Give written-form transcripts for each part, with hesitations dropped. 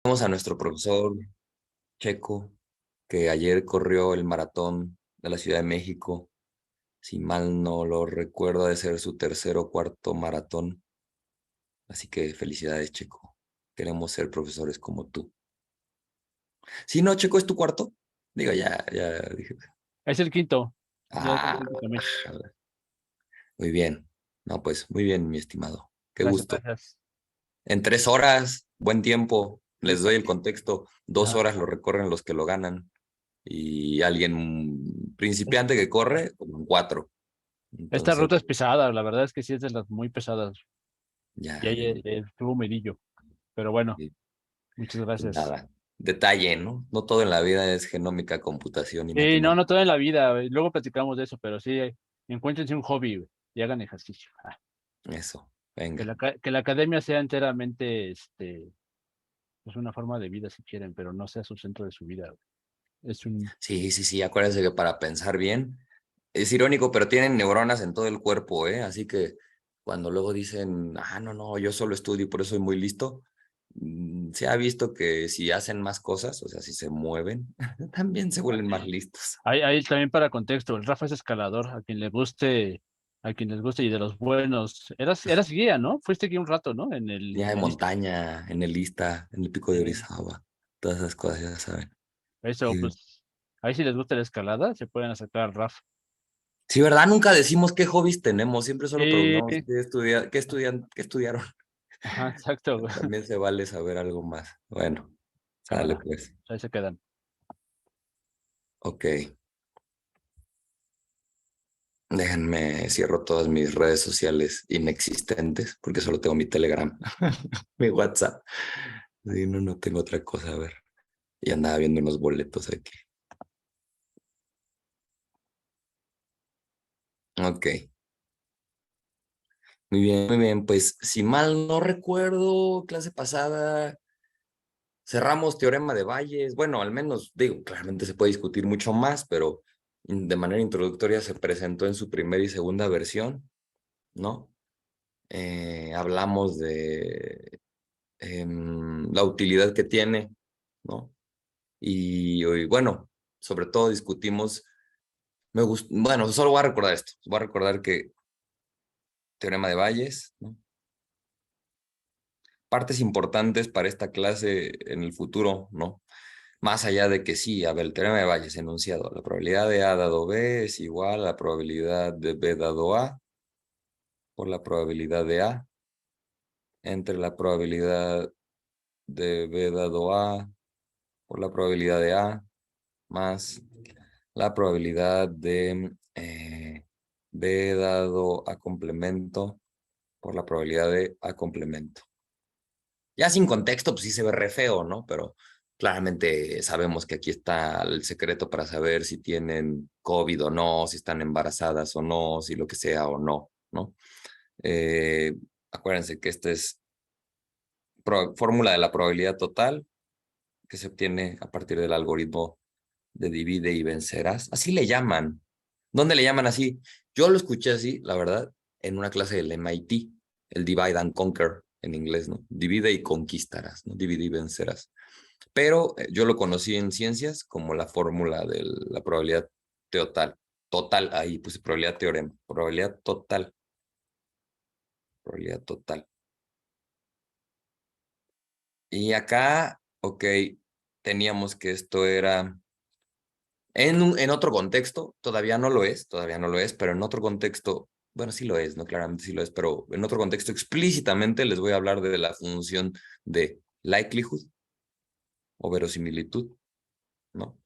Vamos a nuestro profesor Checo, que ayer corrió el maratón de la Ciudad de México. Si mal no lo recuerdo, de ser su tercer o cuarto maratón. Así que felicidades, Checo. Queremos ser profesores como tú. Si no, Checo, ¿es tu cuarto? Digo, ya dije. Es el quinto. Ya es el Ah, quinto también. muy bien. No, pues muy bien, mi estimado. Qué Gracias, gusto. gracias. En 3 horas, buen tiempo. Les doy el contexto. Dos Ajá. horas lo recorren los que lo ganan. Y alguien principiante que corre, como en 4. Esta Entonces, ruta es pesada, la verdad es que sí es de las muy pesadas. Y ya, ahí estuvo medillo. Pero bueno, muchas gracias. nada. Detalle, ¿no? No todo en la vida es genómica, computación y Sí, no, matemáticas. no todo en la vida. Luego platicamos de eso, pero sí, encuéntrense un hobby güey, y hagan ejercicio. Eso, Que venga. que la academia sea enteramente, pues una forma de vida si quieren, pero no sea su centro de su vida. Güey. Es un, Sí, sí, sí, acuérdense que para pensar bien, es irónico, pero tienen neuronas en todo el cuerpo, ¿eh? Así que cuando luego dicen, no, yo solo estudio y por eso soy muy listo, se ha visto que si hacen más cosas, o sea, si se mueven, también se vuelven más listos. hay también para contexto, el Rafa es escalador, a quien les guste y de los buenos. Eras guía, ¿no? Fuiste guía un rato, ¿no? Ya de En el Ista. montaña, en el Ista, en el pico de Orizaba, todas esas cosas, ya saben. Eso, Sí. pues, ahí si les gusta la escalada, se pueden acercar al Rafa. Sí, ¿verdad? Nunca decimos qué hobbies tenemos, siempre solo Sí, preguntamos qué estudiaron. ajá, exacto, güey. También se vale saber algo más. Bueno, sale Cámara, pues. ahí se quedan. Ok, déjenme, cierro todas mis redes sociales inexistentes, porque solo tengo mi Telegram, mi WhatsApp. Sí, no, no tengo otra cosa, a ver. Y andaba viendo unos boletos aquí. Ok, muy bien, pues si mal no recuerdo, clase pasada cerramos teorema de Bayes. Bueno, al menos digo, claramente se puede discutir mucho más, pero de manera introductoria se presentó en su primera y segunda versión, ¿no? Hablamos de la utilidad que tiene, ¿no? Y bueno, sobre todo discutimos, bueno, solo voy a recordar esto, voy a recordar que teorema de Bayes, ¿no? Partes importantes para esta clase en el futuro, ¿no? Más allá de que sí, a ver, el teorema de Bayes enunciado, la probabilidad de A dado B es igual a la probabilidad de B dado A por la probabilidad de A entre la probabilidad de B dado A por la probabilidad de A más la probabilidad de B dado A complemento por la probabilidad de A complemento. Ya sin contexto, pues sí se ve re feo, ¿no? Pero claramente sabemos que aquí está el secreto para saber si tienen COVID o no, si están embarazadas o no, si lo que sea o no, ¿no? Eh, Acuérdense que esta es fórmula de la probabilidad total que se obtiene a partir del algoritmo de divide y vencerás. Así le llaman. ¿Dónde le llaman así? Yo lo escuché así, la verdad, en una clase del MIT, el divide and conquer en inglés, ¿no? Divide y conquistarás, ¿no? Divide y vencerás. Pero yo lo conocí en ciencias como la fórmula de la probabilidad total. Total, ahí puse probabilidad teorema. Probabilidad total. Probabilidad total. Y acá, ok, teníamos que esto era en otro contexto, todavía no lo es, pero en otro contexto, bueno, sí lo es, ¿no? Claramente sí lo es, pero en otro contexto explícitamente les voy a hablar de la función de likelihood o verosimilitud, ¿no?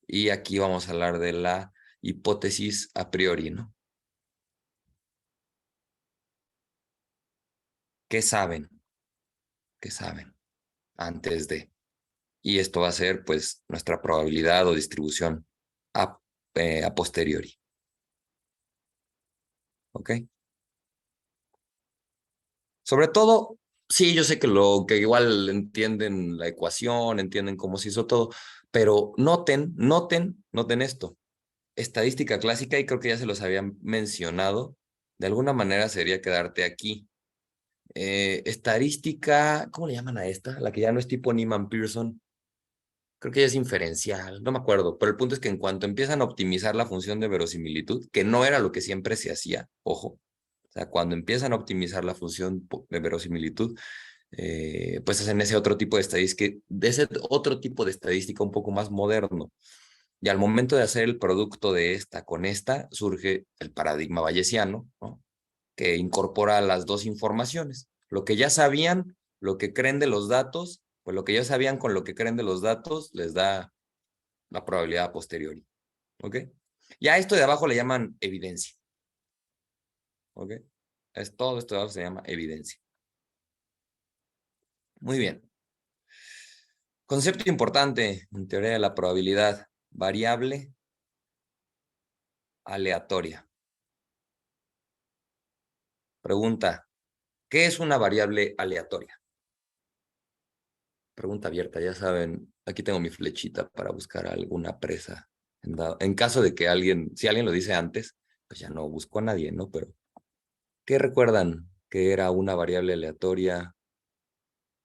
Y aquí vamos a hablar de la hipótesis a priori, ¿no? ¿Qué saben? ¿Qué saben? Antes de. Y esto va a ser, pues, nuestra probabilidad o distribución a, a posteriori, ¿ok? Sobre todo, sí, yo sé que igual entienden la ecuación, entienden cómo se hizo todo, pero noten esto. Estadística clásica, y creo que ya se los habían mencionado, de alguna manera sería quedarte aquí. Estadística, ¿cómo le llaman a esta? La que ya no es tipo Neyman-Pearson. Creo que ya es inferencial, no me acuerdo, pero el punto es que en cuanto empiezan a optimizar la función de verosimilitud, que no era lo que siempre se hacía, ojo, o sea, cuando empiezan a optimizar la función de verosimilitud, pues hacen ese otro tipo de ese otro tipo de estadística un poco más moderno. Y al momento de hacer el producto de esta con esta, surge el paradigma bayesiano, ¿no? Que incorpora las dos informaciones. Lo que ya sabían, lo que creen de los datos, pues lo que ya sabían con lo que creen de los datos les da la probabilidad a posteriori. ¿Ok? Ya esto de abajo le llaman evidencia. ¿Ok? Todo esto de abajo se llama evidencia. Muy bien. Concepto importante en teoría de la probabilidad. Variable aleatoria. Pregunta, ¿qué es una variable aleatoria? Pregunta abierta, ya saben, aquí tengo mi flechita para buscar alguna presa. En caso de que si alguien lo dice antes, pues ya no busco a nadie, ¿no? Pero, ¿qué recuerdan que era una variable aleatoria?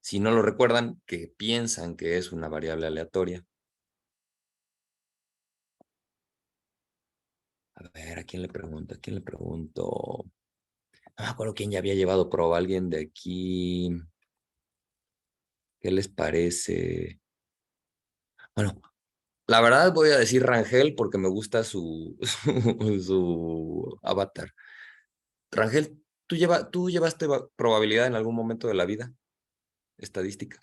Si no lo recuerdan, ¿qué piensan que es una variable aleatoria? A ver, ¿a quién le pregunto? ¿A quién le pregunto? No me acuerdo quién ya había llevado prueba. Alguien de aquí. ¿Qué les parece? Bueno, la verdad voy a decir Rangel porque me gusta su avatar. Rangel, ¿tú llevaste probabilidad en algún momento de la vida? Estadística.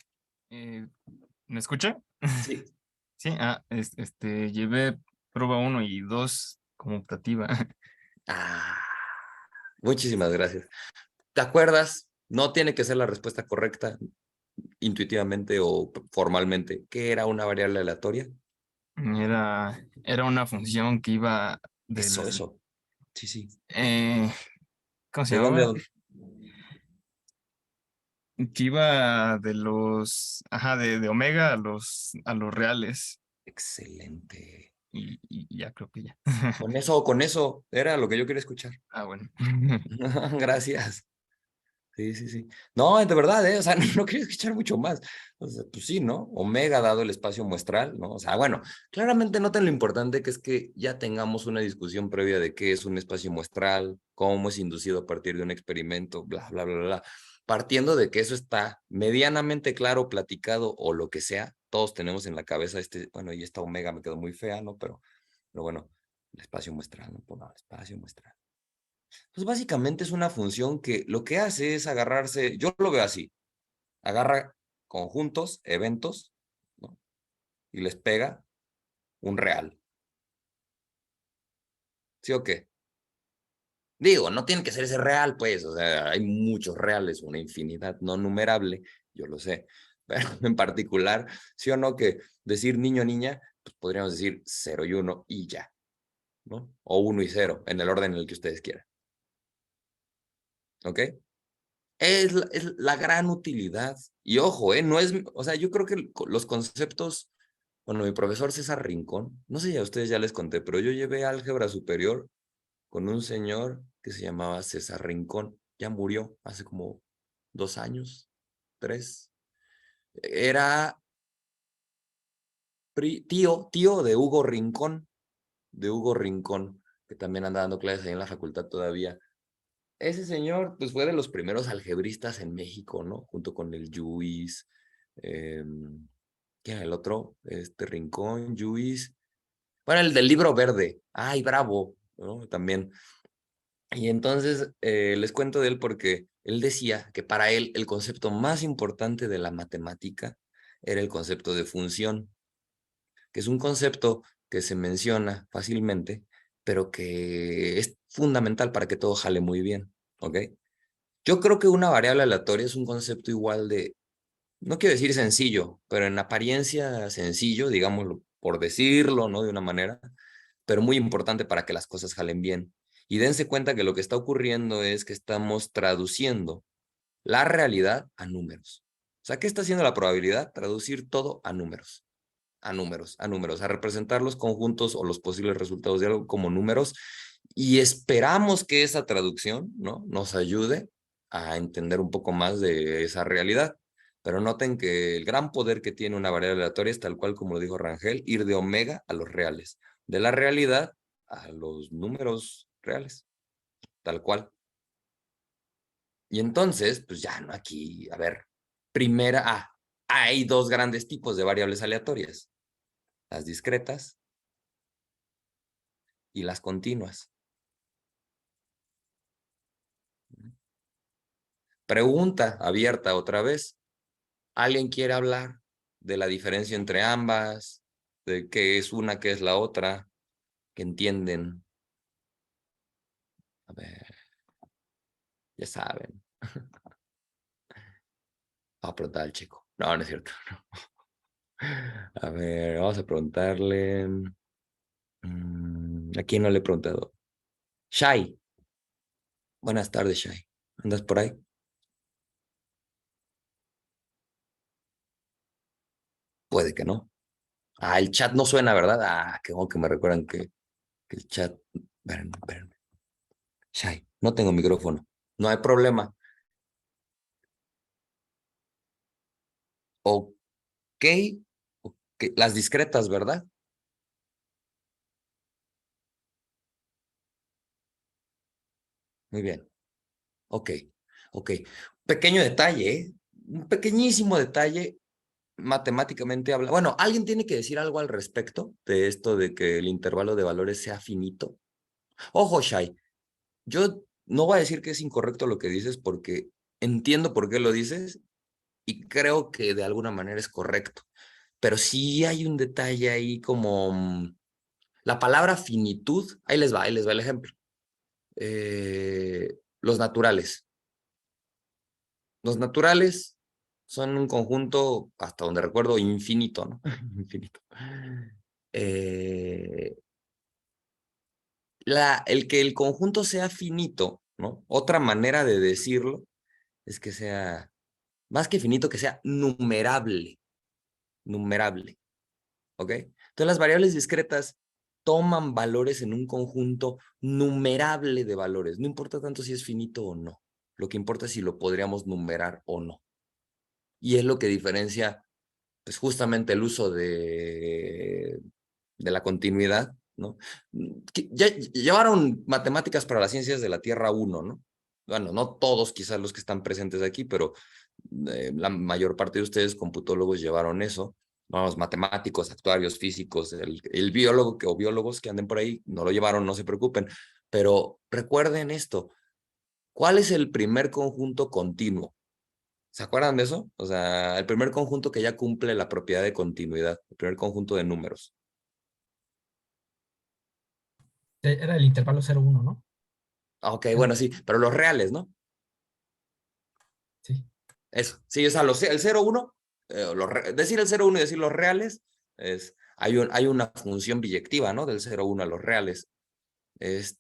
¿Me escucha? Sí. Sí, llevé prueba 1 y 2 como optativa. Ah, muchísimas gracias. ¿Te acuerdas? No tiene que ser la respuesta correcta, intuitivamente o formalmente. ¿Qué era una variable aleatoria? Era una función que iba del, Eso. Sí, sí. ¿cómo se ¿De dónde? llamaba? Que iba de omega a los reales. Excelente. Y ya creo que ya. Con eso, era lo que yo quería escuchar. Ah, bueno. Gracias. Sí, sí, sí. No, de verdad, o sea, no quería escuchar mucho más. O sea, pues sí, ¿no? Omega dado el espacio muestral, ¿no? O sea, bueno, claramente noten lo importante que es que ya tengamos una discusión previa de qué es un espacio muestral, cómo es inducido a partir de un experimento, bla, bla, bla, bla. Partiendo de que eso está medianamente claro, platicado o lo que sea, todos tenemos en la cabeza bueno, y esta omega me quedó muy fea, ¿no? Pero bueno, el espacio muestral, ¿no? Pues no, el espacio muestral. Pues básicamente es una función que lo que hace es agarrarse, yo lo veo así, agarra conjuntos, eventos, ¿no? Y les pega un real. ¿Sí o qué? Digo, no tiene que ser ese real, pues, o sea, hay muchos reales, una infinidad no numerable, yo lo sé, pero en particular, sí o no, que decir niño, niña, pues podríamos decir 0 y 1 y ya, ¿no? O 1 y 0, en el orden en el que ustedes quieran, ¿ok? Es la gran utilidad. Y ojo, no es, o sea, yo creo que los conceptos, bueno, mi profesor César Rincón, no sé si a ustedes ya les conté, pero yo llevé álgebra superior con un señor que se llamaba César Rincón, ya murió hace como 2 años, 3. Era tío de Hugo Rincón, que también anda dando clases ahí en la facultad todavía. Ese señor, pues fue de los primeros algebristas en México, ¿no? Junto con el Lluís, ¿quién era el otro? Rincón, Lluís. Bueno, el del libro verde. Ay, bravo, ¿no? También. Y entonces les cuento de él porque él decía que para él el concepto más importante de la matemática era el concepto de función, que es un concepto que se menciona fácilmente, pero que es fundamental para que todo jale muy bien, ¿ok? Yo creo que una variable aleatoria es un concepto igual de, no quiero decir sencillo, pero en apariencia sencillo, digámoslo, por decirlo, ¿no? De una manera, pero muy importante para que las cosas jalen bien. Y dense cuenta que lo que está ocurriendo es que estamos traduciendo la realidad a números. O sea, ¿qué está haciendo la probabilidad? Traducir todo a números, a números, a números, a representar los conjuntos o los posibles resultados de algo como números y esperamos que esa traducción, ¿no? Nos ayude a entender un poco más de esa realidad. Pero noten que el gran poder que tiene una variable aleatoria es tal cual como lo dijo Rangel, ir de omega a los reales, de la realidad a los números reales, tal cual. Y entonces, pues ya, ¿no? Aquí, a ver, primera, hay dos grandes tipos de variables aleatorias, las discretas y las continuas. Pregunta abierta otra vez. ¿Alguien quiere hablar de la diferencia entre ambas? ¿De qué es una, qué es la otra? ¿Qué entienden? A ver, ya saben. Vamos a preguntar al chico. No, no es cierto. A ver, vamos a preguntarle. ¿A quién no le he preguntado? Shai. Buenas tardes, Shai. ¿Andas por ahí? Puede que no. Ah, el chat no suena, ¿verdad? Ah, qué bueno que me recuerdan que el chat. Espérenme. Shai, no tengo micrófono. No hay problema. Ok. Ok. Las discretas, ¿verdad? Muy bien. Ok. Ok. Pequeño detalle, ¿eh? Un pequeñísimo detalle matemáticamente habla. Bueno, ¿alguien tiene que decir algo al respecto de esto de que el intervalo de valores sea finito? Ojo, Shai, yo no voy a decir que es incorrecto lo que dices porque entiendo por qué lo dices y creo que de alguna manera es correcto. Pero sí hay un detalle ahí como la palabra finitud, ahí les va el ejemplo. Los naturales. Los naturales son un conjunto, hasta donde recuerdo, infinito, ¿no? Infinito. Eh, el que el conjunto sea finito, ¿no? Otra manera de decirlo es que sea, más que finito, que sea numerable, ¿ok? Entonces las variables discretas toman valores en un conjunto numerable de valores, no importa tanto si es finito o no, lo que importa es si lo podríamos numerar o no. Y es lo que diferencia, pues justamente el uso de la continuidad, ¿no? Ya llevaron matemáticas para las ciencias de la Tierra 1, ¿no? Bueno, no todos quizás los que están presentes aquí, pero la mayor parte de ustedes, computólogos, llevaron eso. Vamos, matemáticos, actuarios, físicos, el biólogo o biólogos que anden por ahí, no lo llevaron, no se preocupen. Pero recuerden esto, ¿cuál es el primer conjunto continuo? ¿Se acuerdan de eso? O sea, el primer conjunto que ya cumple la propiedad de continuidad, el primer conjunto de números. Era el intervalo 0,1, ¿no? Ok, bueno, sí, pero los reales, ¿no? Sí. Eso, sí, o sea, el 0,1, decir el 0,1 y decir los reales, hay una función biyectiva, ¿no? Del 0,1 a los reales.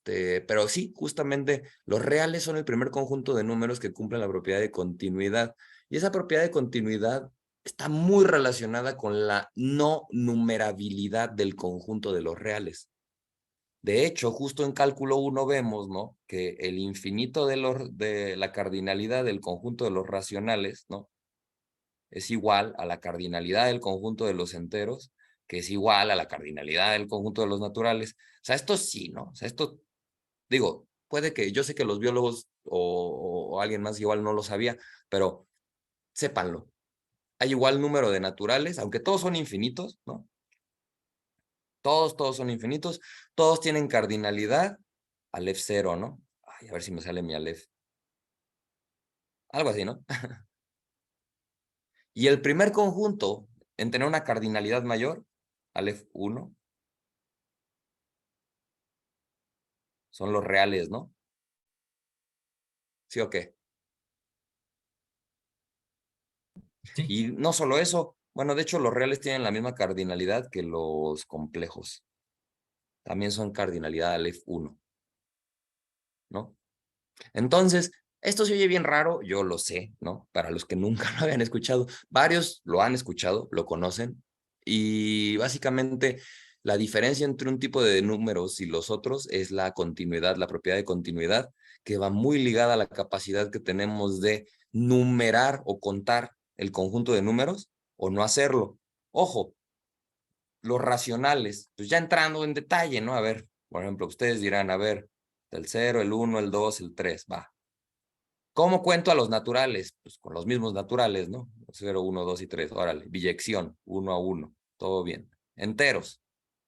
Pero sí, justamente los reales son el primer conjunto de números que cumplen la propiedad de continuidad. Y esa propiedad de continuidad está muy relacionada con la no numerabilidad del conjunto de los reales. De hecho, justo en cálculo 1 vemos, ¿no? Que el infinito de la cardinalidad del conjunto de los racionales, ¿no? Es igual a la cardinalidad del conjunto de los enteros, que es igual a la cardinalidad del conjunto de los naturales. O sea, esto sí, ¿no? O sea, esto, digo, puede que, yo sé que los biólogos o alguien más igual no lo sabía, pero sépanlo. Hay igual número de naturales, aunque todos son infinitos, ¿no? Todos son infinitos, todos tienen cardinalidad Aleph 0, ¿no? Ay, a ver si me sale mi Aleph. Algo así, ¿no? Y el primer conjunto en tener una cardinalidad mayor, Aleph 1, son los reales, ¿no? ¿Sí o qué? Sí. Y no solo eso, bueno, de hecho los reales tienen la misma cardinalidad que los complejos. También son cardinalidad Aleph 1, ¿no? Entonces, esto se oye bien raro, yo lo sé, ¿no? Para los que nunca lo habían escuchado, varios lo han escuchado, lo conocen, y básicamente La diferencia entre un tipo de números y los otros es la continuidad, la propiedad de continuidad, que va muy ligada a la capacidad que tenemos de numerar o contar el conjunto de números o no hacerlo. Ojo, los racionales, pues ya entrando en detalle, ¿no? A ver, por ejemplo, ustedes dirán, a ver, el 0, el 1, el 2, el 3, va. ¿Cómo cuento a los naturales? Pues con los mismos naturales, ¿no? 0, 1, 2 y 3, órale, biyección, 1 a 1, todo bien. Enteros,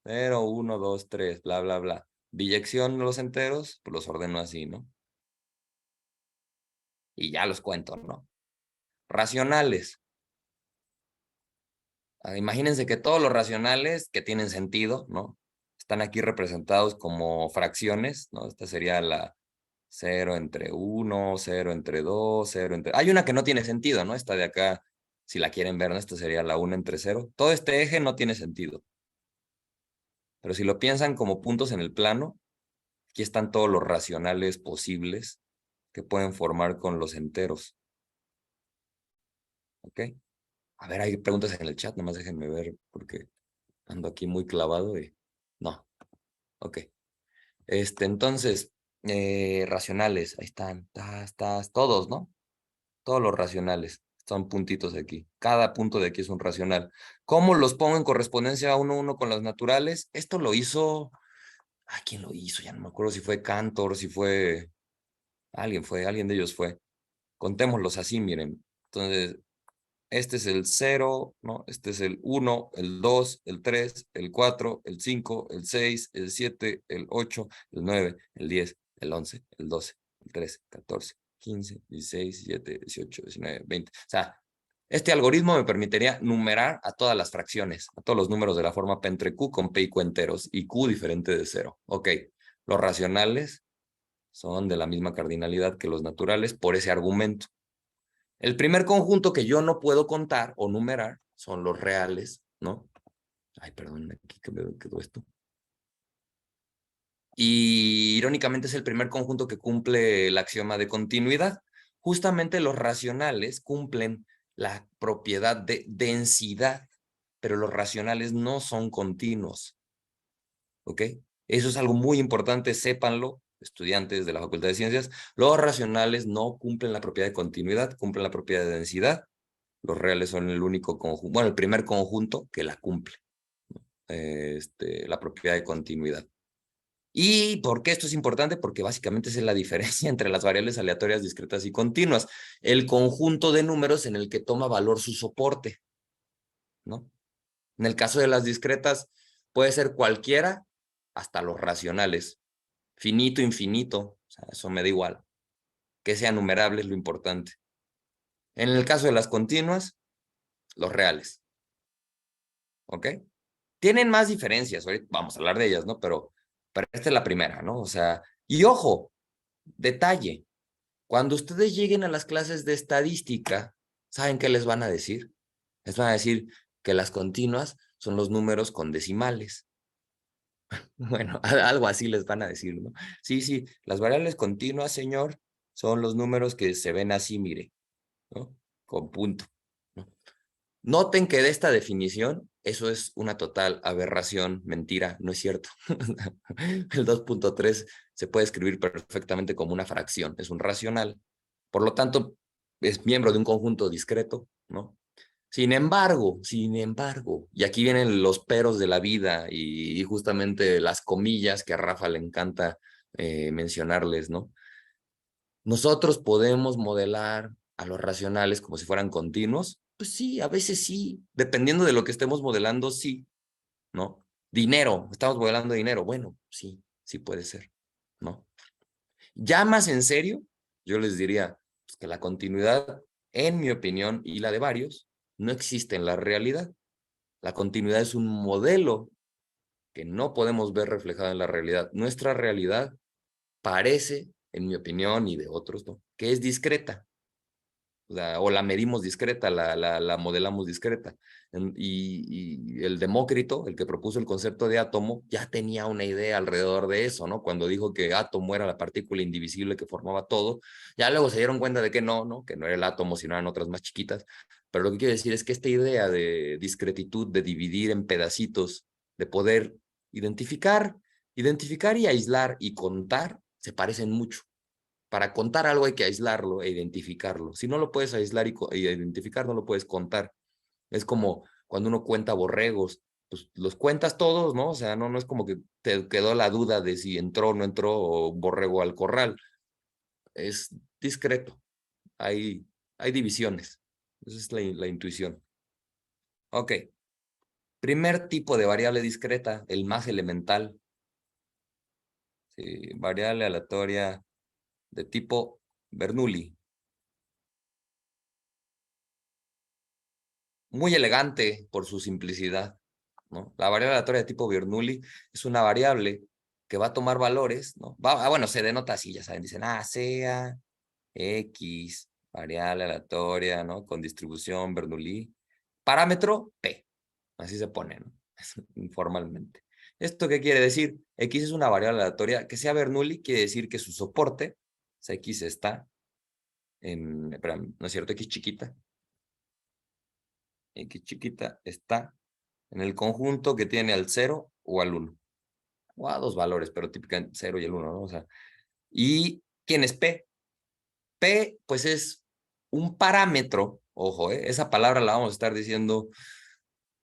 0, 1, 2, 3, bla, bla, bla. Biyección los enteros, pues los ordeno así, ¿no? Y ya los cuento, ¿no? Racionales. Imagínense que todos los racionales que tienen sentido, ¿no? Están aquí representados como fracciones, ¿no? Esta sería la 0 entre 1, 0 entre 2, 0 entre... Hay una que no tiene sentido, ¿no? Esta de acá, si la quieren ver, ¿no? Esta sería la 1 entre 0. Todo este eje no tiene sentido. Pero si lo piensan como puntos en el plano, aquí están todos los racionales posibles que pueden formar con los enteros. ¿Ok? A ver, hay preguntas en el chat, nomás déjenme ver porque ando aquí muy clavado y... No. Ok. Entonces, racionales, ahí están, todos, ¿no? Todos los racionales, son puntitos aquí. Cada punto de aquí es un racional. ¿Cómo los pongo en correspondencia 1 a 1 con los naturales? Esto lo hizo... ¿quién lo hizo? Ya no me acuerdo si fue Cantor, si fue... alguien de ellos fue. Contémoslos así, miren. Entonces, este es el 0, ¿no? Este es el 1, el 2, el 3, el 4, el 5, el 6, el 7, el 8, el 9, el 10, el 11, el 12, el 13, 14, 15, 16, 17, 18, 19, 20. O sea, este algoritmo me permitiría numerar a todas las fracciones, a todos los números de la forma P entre Q con P y Q enteros, y Q diferente de 0. Ok, los racionales son de la misma cardinalidad que los naturales por ese argumento. El primer conjunto que yo no puedo contar o numerar son los reales, ¿no? Ay, perdón, aquí que me quedó esto. Y irónicamente es el primer conjunto que cumple el axioma de continuidad. Justamente los racionales cumplen la propiedad de densidad, pero los racionales no son continuos. ¿Ok? Eso es algo muy importante, sépanlo, estudiantes de la Facultad de Ciencias. Los racionales no cumplen la propiedad de continuidad, cumplen la propiedad de densidad. Los reales son el único conjunto, bueno, el primer conjunto que la cumple, la propiedad de continuidad. ¿Y por qué esto es importante? Porque básicamente es la diferencia entre las variables aleatorias, discretas y continuas. El conjunto de números en el que toma valor su soporte, ¿no? En el caso de las discretas, puede ser cualquiera, hasta los racionales. Finito, infinito, o sea, eso me da igual. Que sea numerable es lo importante. En el caso de las continuas, los reales. ¿Ok? Tienen más diferencias, ahorita vamos a hablar de ellas, ¿no? Pero esta es la primera, ¿no? O sea, y ojo, detalle, cuando ustedes lleguen a las clases de estadística, ¿saben qué les van a decir? Les van a decir que las continuas son los números con decimales. Bueno, algo así les van a decir, ¿no? Sí, sí, las variables continuas, señor, son los números que se ven así, mire, ¿no? Con punto, ¿no? Noten que de esta definición, eso es una total aberración, mentira, no es cierto. El 2.3 se puede escribir perfectamente como una fracción, es un racional. Por lo tanto, es miembro de un conjunto discreto, ¿no? Sin embargo, y aquí vienen los peros de la vida y justamente las comillas que a Rafa le encanta mencionarles, ¿no? Nosotros podemos modelar a los racionales como si fueran continuos. Pues sí, a veces sí, dependiendo de lo que estemos modelando, sí, ¿no? Dinero, estamos modelando dinero, bueno, sí, sí puede ser, ¿no? Ya más en serio, yo les diría pues, que la continuidad, en mi opinión, y la de varios, no existe en la realidad. La continuidad es un modelo que no podemos ver reflejado en la realidad. Nuestra realidad parece, en mi opinión y de otros, ¿no? Que es discreta. O la medimos discreta, la modelamos discreta. Y el Demócrito, el que propuso el concepto de átomo, ya tenía una idea alrededor de eso, ¿no? Cuando dijo que átomo era la partícula indivisible que formaba todo, ya luego se dieron cuenta de que no, ¿no? Que no era el átomo, sino eran otras más chiquitas. Pero lo que quiero decir es que esta idea de discretitud, de dividir en pedacitos, de poder Identificar y aislar y contar se parecen mucho. Para contar algo hay que aislarlo e identificarlo. Si no lo puedes aislar y identificar, no lo puedes contar. Es como cuando uno cuenta borregos, pues los cuentas todos, ¿no? O sea, no es como que te quedó la duda de si entró o no entró o borrego al corral. Es discreto. Hay divisiones. Esa es la intuición. Ok. Primer tipo de variable discreta, el más elemental. Sí, variable aleatoria de tipo Bernoulli. Muy elegante por su simplicidad, ¿no? La variable aleatoria de tipo Bernoulli es una variable que va a tomar valores, ¿no? Bueno, se denota así, ya saben, dicen, sea X, variable aleatoria, ¿no? Con distribución Bernoulli. Parámetro P, así se pone, ¿no? Informalmente. ¿Esto qué quiere decir? X es una variable aleatoria que sea Bernoulli, quiere decir que su soporte, o sea, X está espérame, ¿no es cierto? X chiquita. X chiquita está en el conjunto que tiene al 0 o al 1. O a dos valores, pero típicamente 0 y el 1, ¿no? O sea, ¿y quién es P? P, pues es un parámetro, ojo, esa palabra la vamos a estar diciendo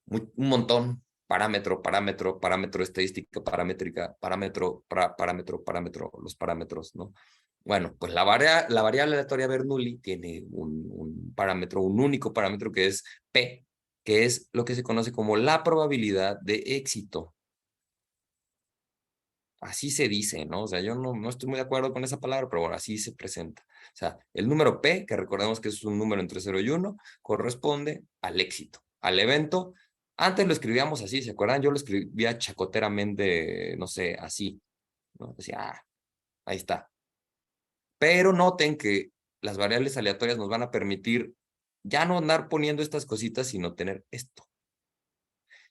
un montón. Parámetro estadística, paramétrica, parámetro, los parámetros, ¿no? Bueno, pues la variable aleatoria Bernoulli tiene un parámetro, un único parámetro que es P, que es lo que se conoce como la probabilidad de éxito. Así se dice, ¿no? O sea, yo no estoy muy de acuerdo con esa palabra, pero bueno, así se presenta. O sea, el número P, que recordemos que es un número entre 0 y 1, corresponde al éxito, al evento. Antes lo escribíamos así, ¿se acuerdan? Yo lo escribía chacoteramente, no sé, así, ¿no? Decía, ahí está. Pero noten que las variables aleatorias nos van a permitir ya no andar poniendo estas cositas, sino tener esto.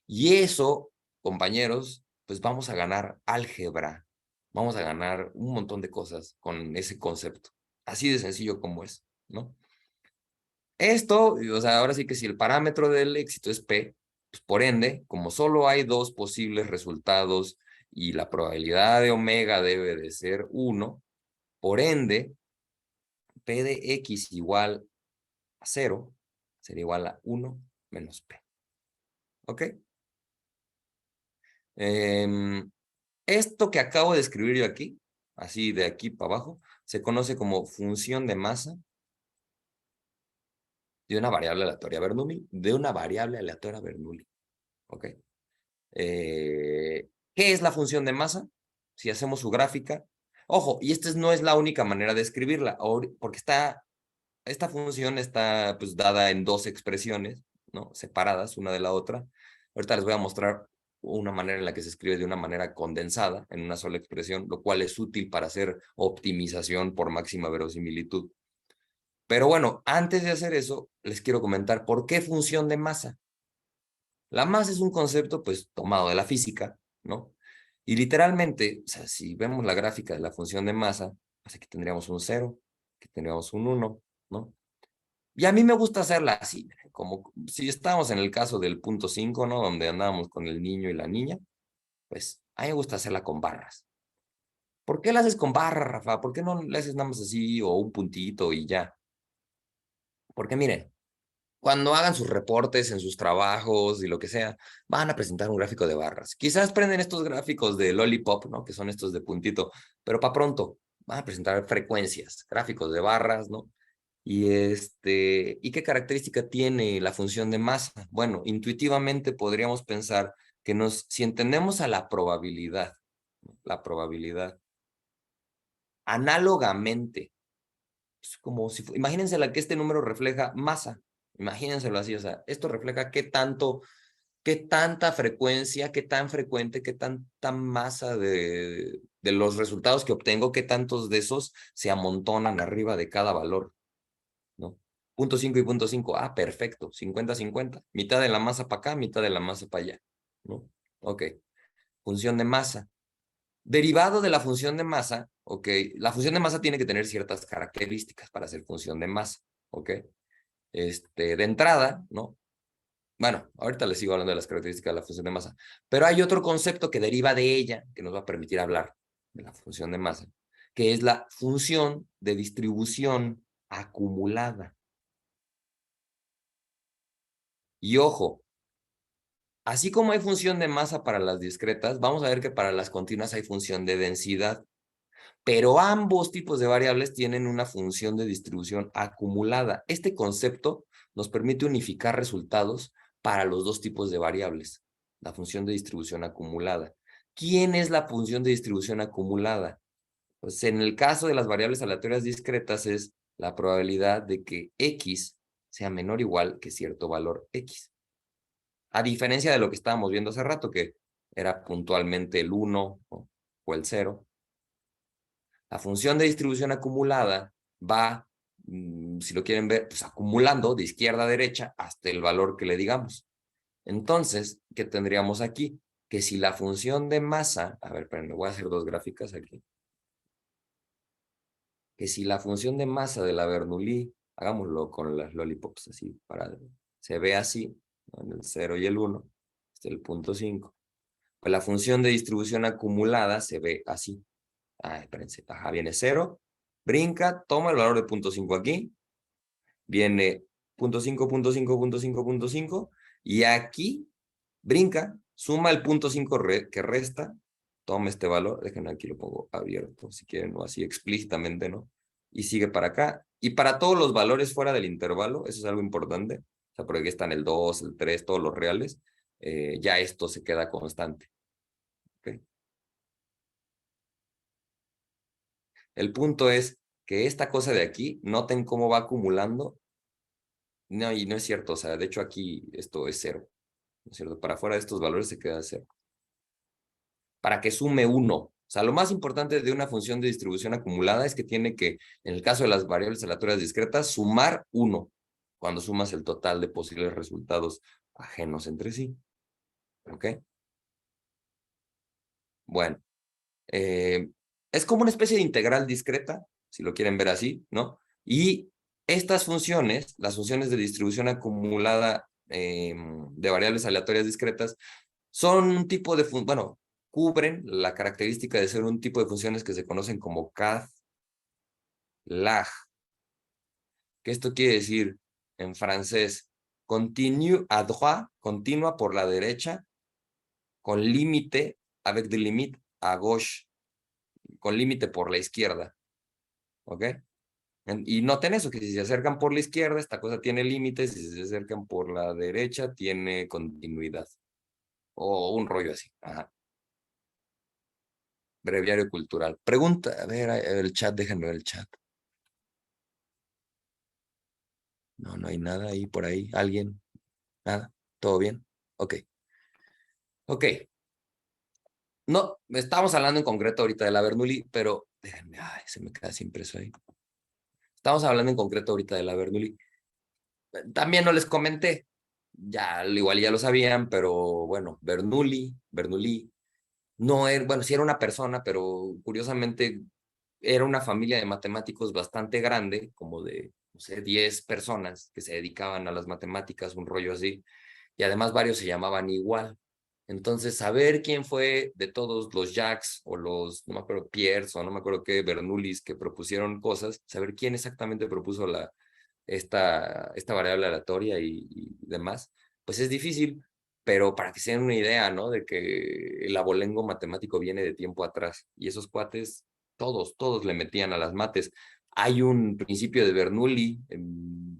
Y eso, compañeros, pues vamos a ganar álgebra, vamos a ganar un montón de cosas con ese concepto. Así de sencillo como es, ¿no? Esto, o sea, ahora sí que si el parámetro del éxito es P, pues por ende, como solo hay dos posibles resultados y la probabilidad de omega debe de ser 1, por ende, P de X igual a 0 sería igual a 1 menos P. ¿Ok? Esto que acabo de escribir yo aquí, así de aquí para abajo, se conoce como función de masa de una variable aleatoria Bernoulli, ¿ok? ¿Qué es la función de masa? Si hacemos su gráfica, ojo, y esta no es la única manera de escribirla, porque esta función está pues dada en dos expresiones, ¿no? Separadas una de la otra. Ahorita les voy a mostrar una manera en la que se escribe de una manera condensada en una sola expresión, lo cual es útil para hacer optimización por máxima verosimilitud. Pero bueno, antes de hacer eso, les quiero comentar por qué función de masa. La masa es un concepto pues tomado de la física, ¿no? Y literalmente, o sea, si vemos la gráfica de la función de masa, pues aquí tendríamos un 0, aquí tendríamos un 1, ¿no? Y a mí me gusta hacerla así, como si estamos en el caso del punto 5, ¿no? Donde andábamos con el niño y la niña, pues a mí me gusta hacerla con barras. ¿Por qué la haces con barras, Rafa? ¿Por qué no le haces nada más así o un puntito y ya? Porque miren, cuando hagan sus reportes en sus trabajos y lo que sea, van a presentar un gráfico de barras. Quizás prenden estos gráficos de Lollipop, ¿no? Que son estos de puntito, pero para pronto van a presentar frecuencias, gráficos de barras, ¿no? ¿Y qué característica tiene la función de masa? Bueno, intuitivamente podríamos pensar que si entendemos a la probabilidad, análogamente, es como si, imagínense que este número refleja masa, imagínenselo así, o sea, esto refleja qué tanta frecuencia, qué tan frecuente, qué tanta masa de los resultados que obtengo, qué tantos de esos se amontonan arriba de cada valor, ¿no? Punto 5 y punto 5, perfecto, 50-50, mitad de la masa para acá, mitad de la masa para allá, ¿no? Ok, función de masa. Derivado de la función de masa, ok, la función de masa tiene que tener ciertas características para ser función de masa, ok. De entrada, ¿no? Bueno, ahorita les sigo hablando de las características de la función de masa, pero hay otro concepto que deriva de ella que nos va a permitir hablar de la función de masa, que es la función de distribución acumulada. Y ojo, así como hay función de masa para las discretas, vamos a ver que para las continuas hay función de densidad, pero ambos tipos de variables tienen una función de distribución acumulada. Este concepto nos permite unificar resultados para los dos tipos de variables, la función de distribución acumulada. ¿Quién es la función de distribución acumulada? Pues en el caso de las variables aleatorias discretas es la probabilidad de que x sea menor o igual que cierto valor x. A diferencia de lo que estábamos viendo hace rato, que era puntualmente el 1 o el 0. La función de distribución acumulada va, si lo quieren ver, pues acumulando de izquierda a derecha hasta el valor que le digamos. Entonces, ¿qué tendríamos aquí? Que si la función de masa, a ver, espérenme, voy a hacer dos gráficas aquí. Que si la función de masa de la Bernoulli, hagámoslo con las lollipops así, se ve así, ¿no? En el 0 y el 1, este es el punto 5. Pues la función de distribución acumulada se ve así. Espérense, viene 0, brinca, toma el valor de punto 5 aquí, viene punto 5, punto 5, punto 5, punto 5, y aquí brinca, suma el punto 5 que resta, toma este valor, déjenme aquí lo pongo abierto, si quieren, o así explícitamente, ¿no? Y sigue para acá, y para todos los valores fuera del intervalo, eso es algo importante, o sea, porque aquí están el 2, el 3, todos los reales, ya esto se queda constante. ¿Okay? El punto es que esta cosa de aquí, noten cómo va acumulando. No, y no es cierto, o sea, de hecho aquí esto es 0, ¿no es cierto? Para fuera de estos valores se queda 0. Para que sume 1. O sea, lo más importante de una función de distribución acumulada es que tiene que, en el caso de las variables aleatorias discretas, sumar 1 cuando sumas el total de posibles resultados ajenos entre sí. ¿Ok? Bueno, es como una especie de integral discreta, si lo quieren ver así, ¿no? Y estas funciones, las funciones de distribución acumulada de variables aleatorias discretas, son un tipo de, bueno, cubren la característica de ser un tipo de funciones que se conocen como CAD-LAG. ¿Qué esto quiere decir en francés? Continue à droite, continua por la derecha, con límite, avec de limite à gauche, con límite por la izquierda. ¿Ok? Y noten eso, que si se acercan por la izquierda, esta cosa tiene límites, y si se acercan por la derecha, tiene continuidad. O un rollo así. Ajá. Breviario cultural. Pregunta, a ver, el chat, déjenme ver el chat. No, no hay nada ahí por ahí. ¿Alguien? ¿Nada? ¿Todo bien? Ok. Ok. No, estamos hablando en concreto ahorita de la Bernoulli, pero déjenme, se me queda así impreso ahí. Estamos hablando en concreto ahorita de la Bernoulli. También no les comenté, ya igual ya lo sabían, pero bueno, Bernoulli, no era, bueno, sí era una persona, pero curiosamente era una familia de matemáticos bastante grande, como de, no sé, 10 personas que se dedicaban a las matemáticas, un rollo así, y además varios se llamaban igual. Entonces, saber quién fue de todos los Jacques o los, no me acuerdo, Pierres o no me acuerdo qué, Bernoullis que propusieron cosas, saber quién exactamente propuso esta variable aleatoria y demás, pues es difícil, pero para que se den una idea, ¿no? De que el abolengo matemático viene de tiempo atrás y esos cuates, todos le metían a las mates. Hay un principio de Bernoulli en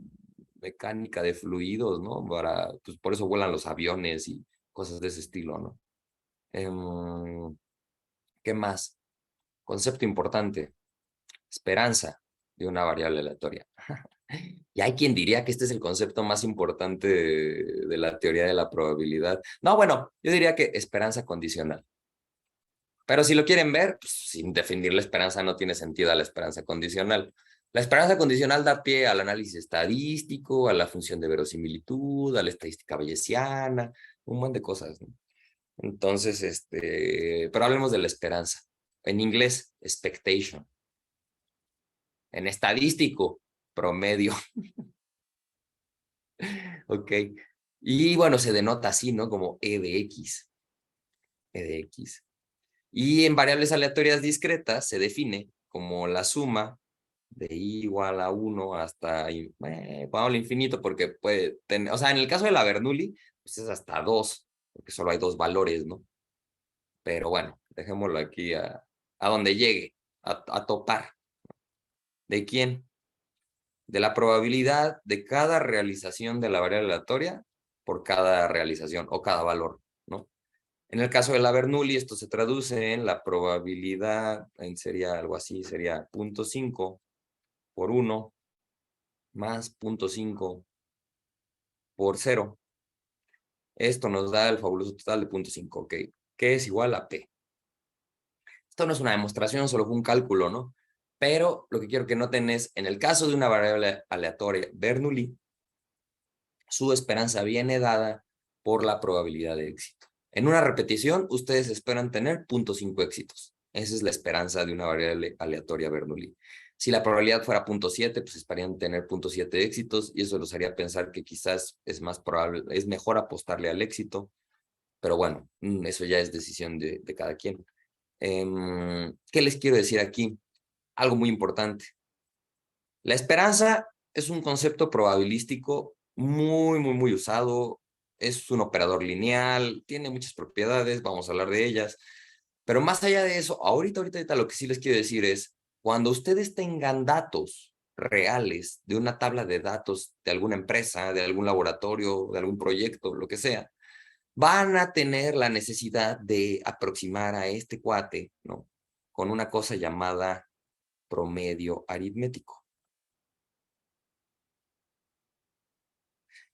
mecánica de fluidos, ¿no? Pues por eso vuelan los aviones y cosas de ese estilo, ¿no? ¿Qué más? Concepto importante, esperanza de una variable aleatoria. Y hay quien diría que este es el concepto más importante de la teoría de la probabilidad. No, bueno, yo diría que esperanza condicional. Pero si lo quieren ver, pues, sin definir la esperanza no tiene sentido a la esperanza condicional. La esperanza condicional da pie al análisis estadístico, a la función de verosimilitud, a la estadística bayesiana, un montón de cosas, ¿no? Entonces, pero hablemos de la esperanza. En inglés, expectation. En estadístico, promedio. Ok. Y bueno, se denota así, ¿no? Como E de X. E de X. Y en variables aleatorias discretas se define como la suma de i igual a 1 hasta, pongámosle infinito porque puede tener, o sea, en el caso de la Bernoulli, pues es hasta 2, porque solo hay 2 valores, ¿no? Pero bueno, dejémoslo aquí a donde llegue, a topar. ¿De quién? De la probabilidad de cada realización de la variable aleatoria por cada realización o cada valor, ¿no? En el caso de la Bernoulli, esto se traduce en la probabilidad, sería algo así, sería 0.5 por 1 más 0.5 por 0. Esto nos da el fabuloso total de 0.5, ¿ok? Que es igual a P. Esto no es una demostración, solo fue un cálculo, ¿no? Pero lo que quiero que noten es, en el caso de una variable aleatoria Bernoulli, su esperanza viene dada por la probabilidad de éxito. En una repetición, ustedes esperan tener 0.5 éxitos. Esa es la esperanza de una variable aleatoria Bernoulli. Si la probabilidad fuera 0.7, pues esperarían tener 0.7 éxitos y eso los haría pensar que quizás es más probable, es mejor apostarle al éxito, pero bueno, eso ya es decisión de cada quien. ¿Qué les quiero decir aquí? Algo muy importante. La esperanza es un concepto probabilístico muy usado. Es un operador lineal, tiene muchas propiedades, vamos a hablar de ellas. Pero más allá de eso, ahorita lo que sí les quiero decir es, cuando ustedes tengan datos reales de una tabla de datos de alguna empresa, de algún laboratorio, de algún proyecto, lo que sea, van a tener la necesidad de aproximar a este cuate, ¿no? Con una cosa llamada promedio aritmético.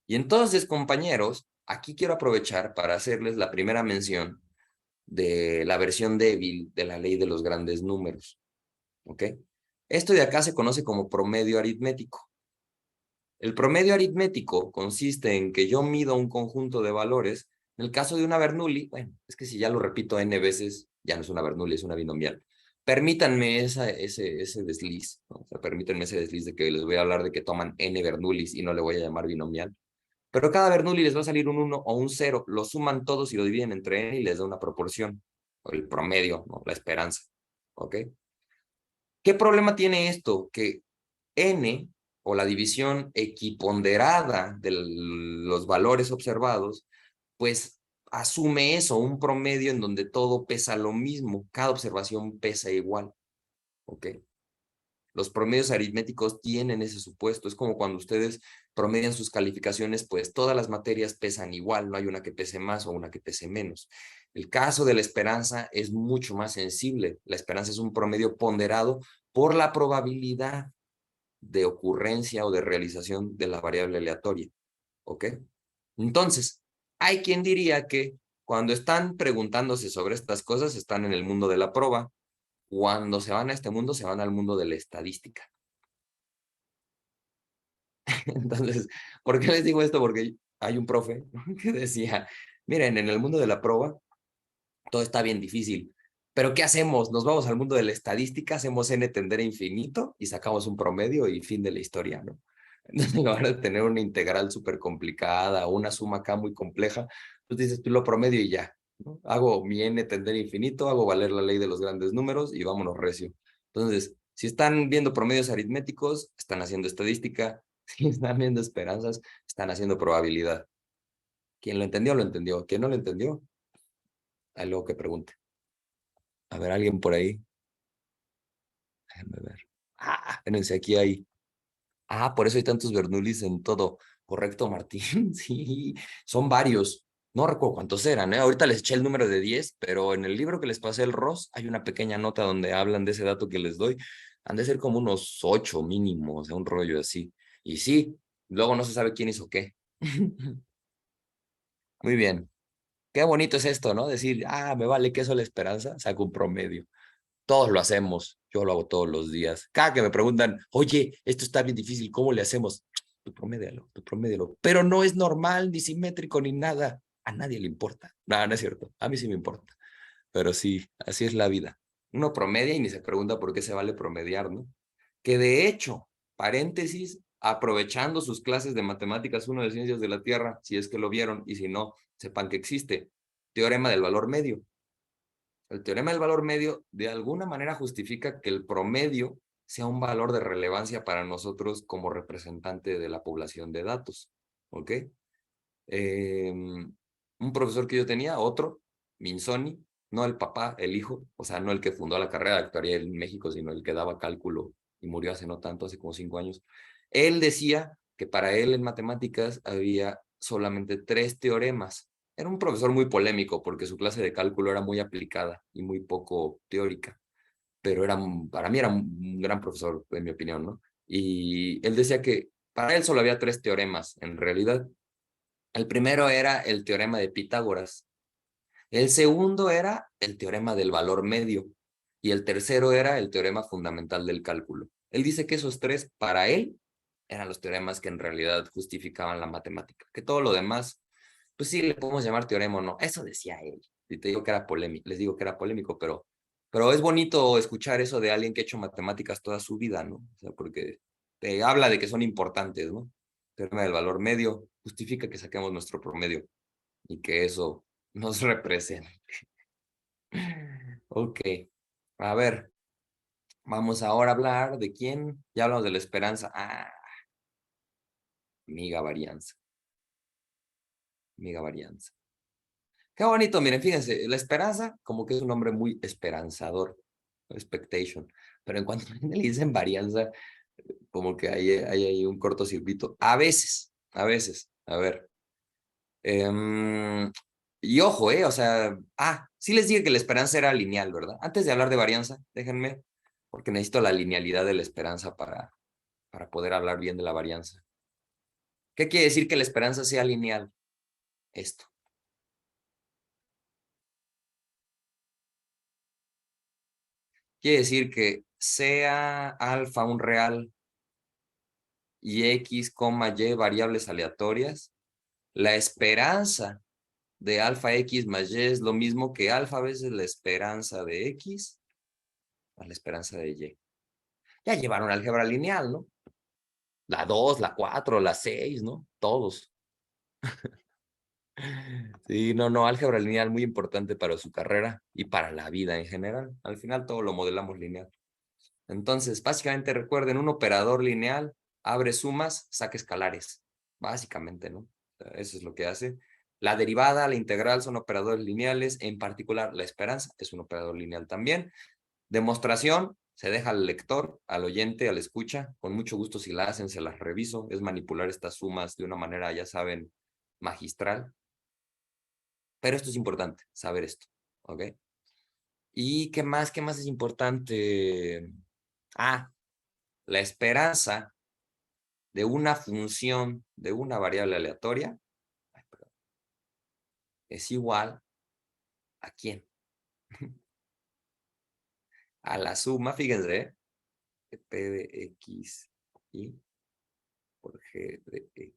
Y entonces, compañeros, aquí quiero aprovechar para hacerles la primera mención de la versión débil de la ley de los grandes números. ¿Ok? Esto de acá se conoce como promedio aritmético. El promedio aritmético consiste en que yo mido un conjunto de valores. En el caso de una Bernoulli, bueno, es que si ya lo repito n veces, ya no es una Bernoulli, es una binomial. Permítanme ese desliz, ¿no? O sea, permítanme ese desliz de que les voy a hablar de que toman n Bernoullis y no le voy a llamar binomial. Pero cada Bernoulli les va a salir un 1 o un 0. Lo suman todos y lo dividen entre n y les da una proporción. O el promedio, ¿no? La esperanza. ¿Ok? ¿Qué problema tiene esto? Que n, o la división equiponderada de los valores observados, pues asume eso, un promedio en donde todo pesa lo mismo. Cada observación pesa igual. ¿Ok? Los promedios aritméticos tienen ese supuesto. Es como cuando ustedes promedian sus calificaciones, pues todas las materias pesan igual, no hay una que pese más o una que pese menos. El caso de la esperanza es mucho más sensible. La esperanza es un promedio ponderado por la probabilidad de ocurrencia o de realización de la variable aleatoria. ¿Ok? Entonces, hay quien diría que cuando están preguntándose sobre estas cosas, están en el mundo de la prueba. Cuando se van a este mundo, se van al mundo de la estadística. Entonces, ¿por qué les digo esto? Porque hay un profe que decía, miren, en el mundo de la prueba, todo está bien difícil, pero ¿qué hacemos? Nos vamos al mundo de la estadística, hacemos n tender a infinito y sacamos un promedio y fin de la historia, ¿no? Entonces, en lugar de tener una integral súper complicada o una suma acá muy compleja, pues dices, tú lo promedio y ya, ¿no? Hago mi n tender a infinito, hago valer la ley de los grandes números y vámonos recio. Entonces, si están viendo promedios aritméticos, están haciendo estadística. Si están viendo esperanzas, están haciendo probabilidad. Quien lo entendió, lo entendió. Quien no lo entendió, hay luego que pregunte. A ver, alguien por ahí. Déjenme ver. Espérense, aquí hay. Por eso hay tantos Bernoullis en todo. Correcto, Martín. Sí, son varios. No recuerdo cuántos eran, ¿eh? Ahorita les eché el número de 10, pero en el libro que les pasé el Ross hay una pequeña nota donde hablan de ese dato que les doy. Han de ser como unos 8 mínimo, o sea, un rollo así. Y sí, luego no se sabe quién hizo qué. Muy bien. Qué bonito es esto, ¿no? Decir, me vale queso la esperanza, saco un promedio. Todos lo hacemos, yo lo hago todos los días. Cada que me preguntan, oye, esto está bien difícil, ¿cómo le hacemos? Tú promédialo. Pero no es normal, ni simétrico, ni nada. A nadie le importa. No, no es cierto. A mí sí me importa. Pero sí, así es la vida. Uno promedia y ni se pregunta por qué se vale promediar, ¿no? Que de hecho, paréntesis, aprovechando sus clases de matemáticas 1 de ciencias de la Tierra, si es que lo vieron, y si no, sepan que existe. Teorema del valor medio. El teorema del valor medio de alguna manera justifica que el promedio sea un valor de relevancia para nosotros como representante de la población de datos. ¿Ok? Un profesor que yo tenía, otro, Minzoni, no el papá, el hijo, o sea, no el que fundó la carrera de actuaría en México, sino el que daba cálculo y murió hace no tanto, hace como 5 años. Él decía que para él en matemáticas había solamente 3 teoremas. Era un profesor muy polémico porque su clase de cálculo era muy aplicada y muy poco teórica, pero para mí era un gran profesor, en mi opinión, ¿no? Y él decía que para él solo había 3 teoremas, en realidad. El primero era el teorema de Pitágoras. El segundo era el teorema del valor medio. Y el tercero era el teorema fundamental del cálculo. Él dice que esos 3, para él, eran los teoremas que en realidad justificaban la matemática. Que todo lo demás, pues sí, le podemos llamar teorema o no. Eso decía él. Y te digo que era polémico, les digo que era polémico, pero es bonito escuchar eso de alguien que ha hecho matemáticas toda su vida, ¿no? O sea, porque te habla de que son importantes, ¿no? Teorema del valor medio justifica que saquemos nuestro promedio y que eso nos represente. Ok, a ver, vamos ahora a hablar de quién. Ya hablamos de la esperanza. Amiga varianza. Amiga varianza. Qué bonito, miren, fíjense, la esperanza como que es un nombre muy esperanzador, expectation, pero en cuanto le dicen varianza, como que hay ahí un cortocircuito. A veces, a ver. Y ojo, o sea, sí les dije que la esperanza era lineal, ¿verdad? Antes de hablar de varianza, déjenme, porque necesito la linealidad de la esperanza para poder hablar bien de la varianza. ¿Qué quiere decir que la esperanza sea lineal? Esto. Quiere decir que sea alfa un real y x, y variables aleatorias, la esperanza de alfa x más y es lo mismo que alfa veces la esperanza de x más la esperanza de y. Ya llevaron álgebra lineal, ¿no? La 2, la 4, la 6, ¿no? Todos. Sí, no, álgebra lineal muy importante para su carrera y para la vida en general. Al final todo lo modelamos lineal. Entonces, básicamente recuerden, un operador lineal abre sumas, saca escalares. Básicamente, ¿no? Eso es lo que hace. La derivada, la integral son operadores lineales. En particular, la esperanza es un operador lineal también. Demostración, se deja al lector, al oyente, al escucha. Con mucho gusto si la hacen, se las reviso. Es manipular estas sumas de una manera, ya saben, magistral. Pero esto es importante, saber esto, ¿ok? ¿Y qué más? ¿Qué más es importante? La esperanza de una función de una variable aleatoria es igual ¿a quién? A la suma, fíjense, de P de X y por G de X.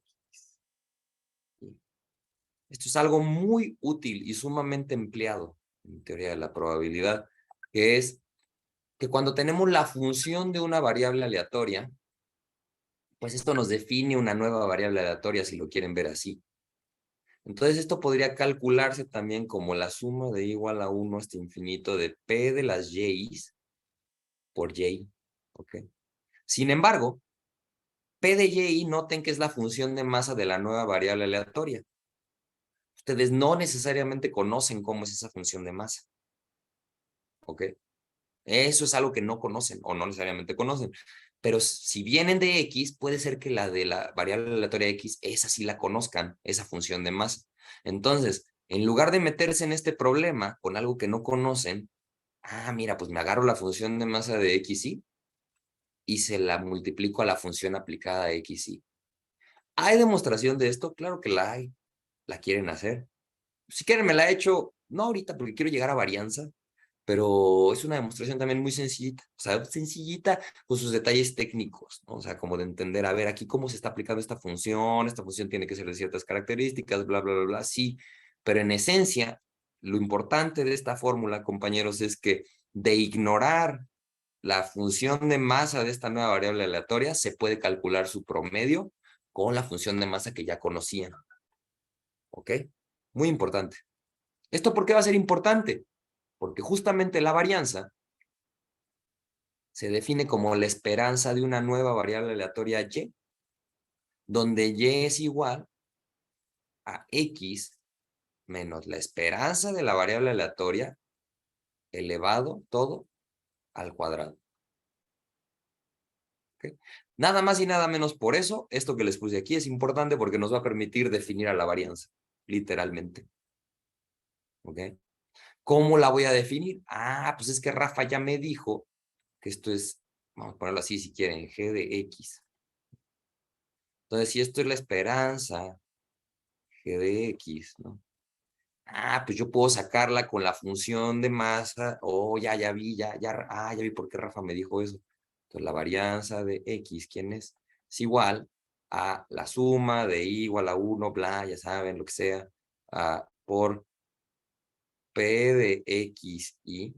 Esto es algo muy útil y sumamente empleado en teoría de la probabilidad, que es que cuando tenemos la función de una variable aleatoria, pues esto nos define una nueva variable aleatoria si lo quieren ver así. Entonces esto podría calcularse también como la suma de igual a 1 hasta infinito de P de las Y's por Y. ¿Ok? Sin embargo, P de Y noten que es la función de masa de la nueva variable aleatoria. Ustedes no necesariamente conocen cómo es esa función de masa. ¿Ok? Eso es algo que no conocen o no necesariamente conocen. Pero si vienen de X, puede ser que la de la variable aleatoria X, esa sí la conozcan, esa función de masa. Entonces, en lugar de meterse en este problema con algo que no conocen, mira, pues me agarro la función de masa de XY y se la multiplico a la función aplicada a XY. ¿Hay demostración de esto? Claro que la hay. ¿La quieren hacer? Si quieren, me la he hecho, no ahorita porque quiero llegar a varianza, pero es una demostración también muy sencillita, o sea, sencillita con sus detalles técnicos, ¿no? O sea, como de entender, a ver, aquí cómo se está aplicando esta función tiene que ser de ciertas características, bla, bla, bla, bla, sí, pero en esencia, lo importante de esta fórmula, compañeros, es que de ignorar la función de masa de esta nueva variable aleatoria, se puede calcular su promedio con la función de masa que ya conocían. ¿Ok? Muy importante. ¿Esto por qué va a ser importante? Porque justamente la varianza se define como la esperanza de una nueva variable aleatoria y, donde y es igual a x menos la esperanza de la variable aleatoria elevado todo al cuadrado. ¿Okay? Nada más y nada menos por eso, esto que les puse aquí es importante porque nos va a permitir definir a la varianza, literalmente. ¿Ok? ¿Cómo la voy a definir? Ah, pues es que Rafa ya me dijo que esto es, vamos a ponerlo así si quieren, g de x. Entonces, si esto es la esperanza, g de x, ¿no? Ah, pues yo puedo sacarla con la función de masa. Oh, ya vi, ya vi por qué Rafa me dijo eso. Entonces, la varianza de x, ¿quién es? Es igual a la suma de y igual a 1, bla, ya saben, lo que sea, por p de xy,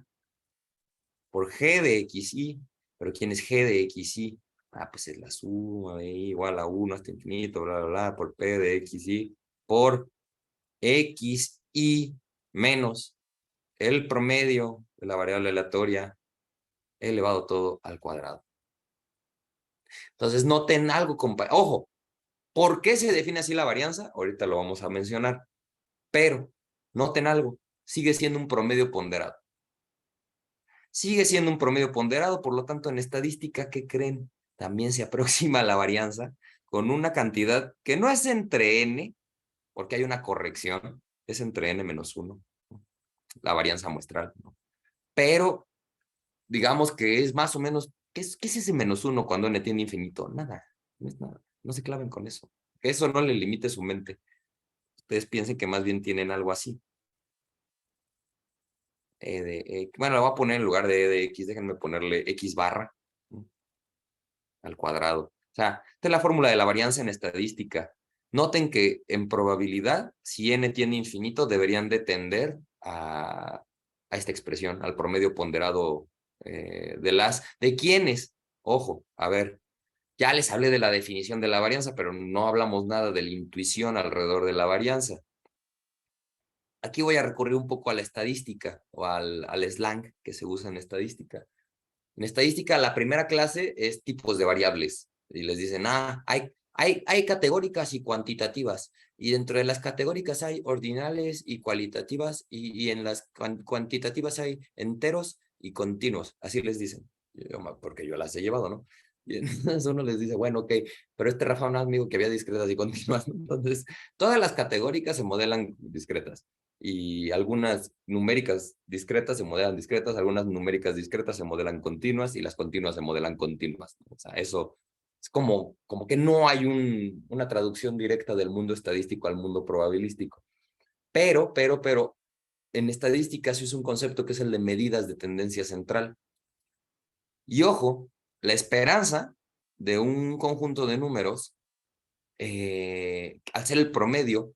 por g de xy. Pero ¿quién es g de xy? Ah, pues es la suma de y igual a 1 hasta infinito, bla, bla, bla, por p de xy, por xy menos el promedio de la variable aleatoria elevado todo al cuadrado. Entonces, noten algo, ojo, ¿por qué se define así la varianza? Ahorita lo vamos a mencionar, pero noten algo, sigue siendo un promedio ponderado. Sigue siendo un promedio ponderado, por lo tanto, en estadística, ¿qué creen? También se aproxima a la varianza con una cantidad que no es entre n, porque hay una corrección, es entre n menos 1, la varianza muestral, ¿no? Pero digamos que es más o menos, ¿qué es ese menos 1 cuando n tiene infinito? Nada, no es nada, no se claven con eso. Eso no le limite su mente. Ustedes piensen que más bien tienen algo así. Bueno, lo voy a poner en lugar de e de x, déjenme ponerle x barra al cuadrado. O sea, esta es la fórmula de la varianza en estadística. Noten que en probabilidad, si n tiene infinito, deberían de tender a esta expresión, al promedio ponderado ¿de quiénes? Ojo, a ver, ya les hablé de la definición de la varianza, pero no hablamos nada de la intuición alrededor de la varianza. Aquí voy a recurrir un poco a la estadística o al slang que se usa en estadística. En estadística, la primera clase es tipos de variables. Y les dicen, hay categóricas y cuantitativas. Y dentro de las categóricas hay ordinales y cualitativas. Y en las cuantitativas hay enteros y continuos. Así les dicen. Porque yo las he llevado, ¿no? Y entonces uno les dice, bueno, ok, pero este Rafa no es amigo que había discretas y continuas. Entonces, todas las categóricas se modelan discretas. Y algunas numéricas discretas se modelan discretas, algunas numéricas discretas se modelan continuas y las continuas se modelan continuas. O sea, eso es como que no hay una traducción directa del mundo estadístico al mundo probabilístico. Pero, en estadística se usa un concepto que es el de medidas de tendencia central. Y ojo, la esperanza de un conjunto de números, al ser el promedio,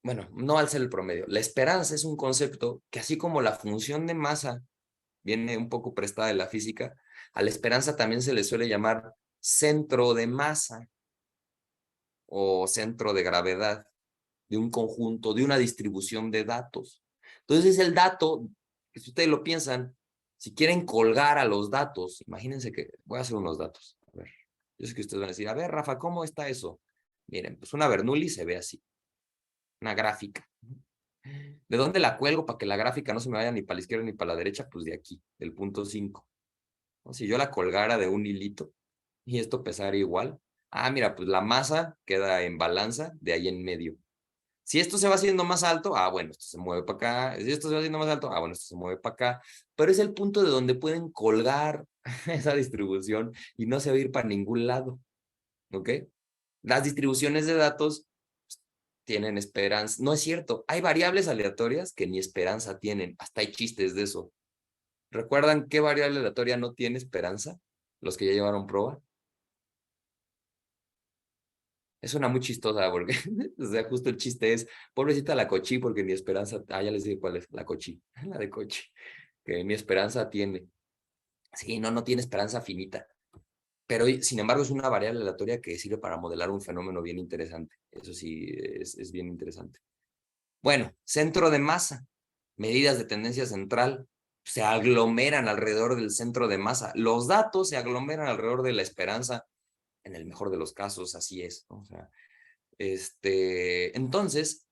bueno, no al ser el promedio, la esperanza es un concepto que así como la función de masa viene un poco prestada de la física, a la esperanza también se le suele llamar centro de masa o centro de gravedad de un conjunto, de una distribución de datos. Entonces el dato, si ustedes lo piensan, si quieren colgar a los datos, imagínense que voy a hacer unos datos. A ver, yo sé que ustedes van a decir, a ver, Rafa, ¿cómo está eso? Miren, pues una Bernoulli se ve así, una gráfica. ¿De dónde la cuelgo para que la gráfica no se me vaya ni para la izquierda ni para la derecha? Pues de aquí, del punto 5. ¿No? Si yo la colgara de un hilito y esto pesara igual, mira, pues la masa queda en balanza de ahí en medio. Si esto se va haciendo más alto, bueno, esto se mueve para acá. Si esto se va haciendo más alto, bueno, esto se mueve para acá. Pero es el punto de donde pueden colgar esa distribución y no se va a ir para ningún lado. ¿Ok? Las distribuciones de datos tienen esperanza. No es cierto. Hay variables aleatorias que ni esperanza tienen. Hasta hay chistes de eso. ¿Recuerdan qué variable aleatoria no tiene esperanza? Los que ya llevaron prueba. Es una muy chistosa porque, o sea, justo el chiste es, pobrecita la Cochi, porque ni esperanza, ya les dije cuál es, la Cochi, la de Cochi, que ni esperanza tiene. Sí, no tiene esperanza finita. Pero, sin embargo, es una variable aleatoria que sirve para modelar un fenómeno bien interesante. Eso sí, es bien interesante. Bueno, centro de masa, medidas de tendencia central, se aglomeran alrededor del centro de masa. Los datos se aglomeran alrededor de la esperanza, en el mejor de los casos, así es, ¿no? O sea, entonces,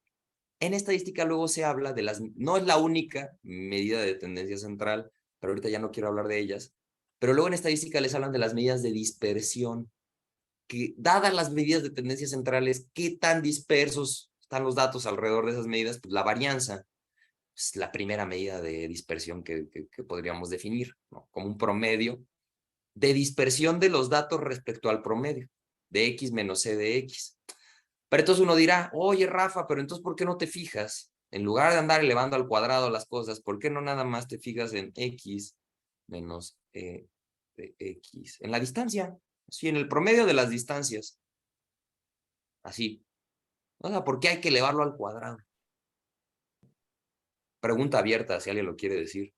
en estadística luego se habla de no es la única medida de tendencia central, pero ahorita ya no quiero hablar de ellas, pero luego en estadística les hablan de las medidas de dispersión, que dadas las medidas de tendencia centrales, qué tan dispersos están los datos alrededor de esas medidas, pues la varianza es la primera medida de dispersión que podríamos definir, ¿no? Como un promedio de dispersión de los datos respecto al promedio, de X menos C de X. Pero entonces uno dirá, oye Rafa, pero entonces ¿por qué no te fijas? En lugar de andar elevando al cuadrado las cosas, ¿por qué no nada más te fijas en X menos E de X? En la distancia, sí, en el promedio de las distancias. Así. O sea, ¿por qué hay que elevarlo al cuadrado? Pregunta abierta, si alguien lo quiere decir.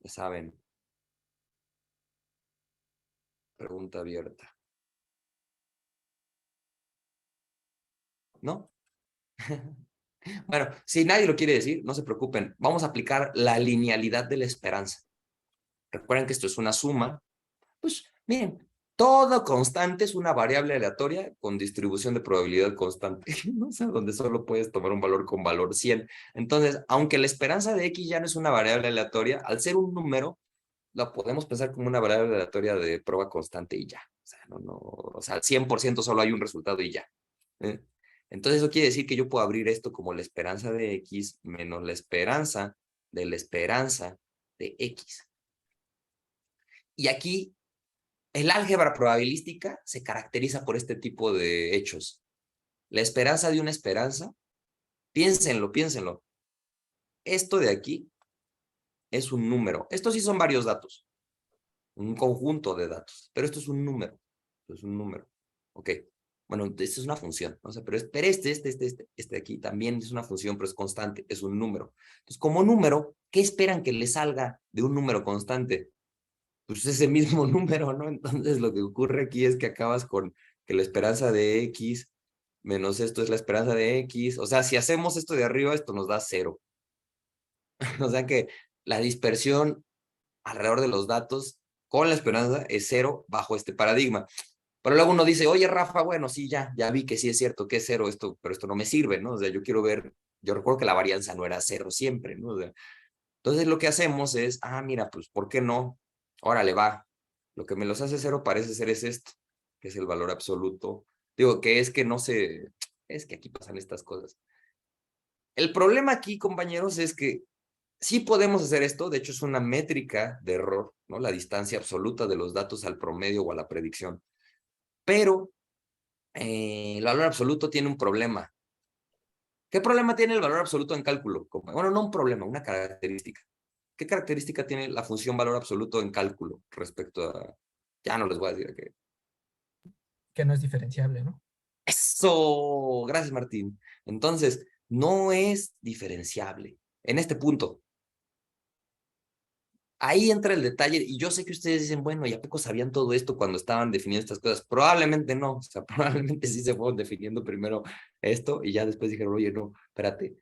Ya saben. Pregunta abierta. ¿No? Bueno, si nadie lo quiere decir, no se preocupen. Vamos a aplicar la linealidad de la esperanza. Recuerden que esto es una suma. Pues miren, todo constante es una variable aleatoria con distribución de probabilidad constante. No sé, donde solo puedes tomar un valor con valor 100. Entonces, aunque la esperanza de X ya no es una variable aleatoria, al ser un número, la podemos pensar como una variable aleatoria de prueba constante y ya. O sea, o sea, al 100% solo hay un resultado y ya. ¿Eh? Entonces eso quiere decir que yo puedo abrir esto como la esperanza de X menos la esperanza de X. Y aquí el álgebra probabilística se caracteriza por este tipo de hechos. La esperanza de una esperanza, piénsenlo. Esto de aquí es un número. Estos sí son varios datos, un conjunto de datos, pero esto es un número. Es un número. Ok. Bueno, esta es una función, ¿no? O sea, pero este de aquí también es una función, pero es constante, es un número. Entonces, como número, ¿qué esperan que le salga de un número constante? Pues ese mismo número, ¿no? Entonces, lo que ocurre aquí es que acabas con que la esperanza de X menos esto es la esperanza de X. O sea, si hacemos esto de arriba, esto nos da 0. O sea que la dispersión alrededor de los datos con la esperanza es 0 bajo este paradigma. Pero luego uno dice, oye, Rafa, bueno, sí, ya vi que sí es cierto que es 0 esto, pero esto no me sirve, ¿no? O sea, yo quiero ver, yo recuerdo que la varianza no era 0 siempre, ¿no? O sea, entonces lo que hacemos es, mira, pues, ¿por qué no? Órale, va. Lo que me los hace 0 parece ser es esto, que es el valor absoluto. Digo, que es que no sé, es que aquí pasan estas cosas. El problema aquí, compañeros, es que sí podemos hacer esto, de hecho es una métrica de error, ¿no? La distancia absoluta de los datos al promedio o a la predicción. Pero el valor absoluto tiene un problema. ¿Qué problema tiene el valor absoluto en cálculo? Bueno, no un problema, una característica. ¿Qué característica tiene la función valor absoluto en cálculo respecto a... Ya no les voy a decir qué. Que no es diferenciable, ¿no? Eso, gracias Martín. Entonces, no es diferenciable en este punto. Ahí entra el detalle, y yo sé que ustedes dicen, bueno, ¿y a poco sabían todo esto cuando estaban definiendo estas cosas? Probablemente no, o sea, probablemente sí se fueron definiendo primero esto y ya después dijeron, oye, no, espérate.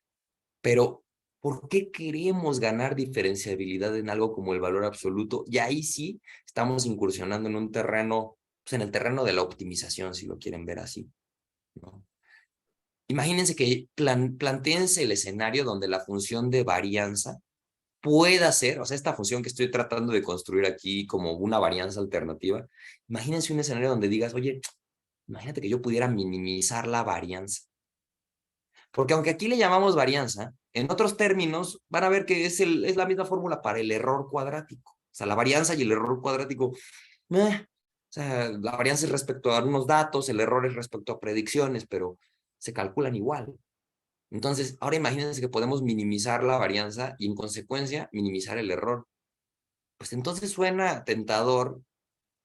Pero, ¿por qué queremos ganar diferenciabilidad en algo como el valor absoluto? Y ahí sí estamos incursionando en un terreno, pues en el terreno de la optimización, si lo quieren ver así, ¿no? Imagínense que planteense el escenario donde la función de varianza pueda ser, o sea, esta función que estoy tratando de construir aquí como una varianza alternativa, imagínense un escenario donde digas, oye, imagínate que yo pudiera minimizar la varianza. Porque aunque aquí le llamamos varianza, en otros términos van a ver que es la misma fórmula para el error cuadrático. O sea, la varianza y el error cuadrático, o sea, la varianza es respecto a unos datos, el error es respecto a predicciones, pero se calculan igual. Entonces, ahora imagínense que podemos minimizar la varianza y en consecuencia minimizar el error. Pues entonces suena tentador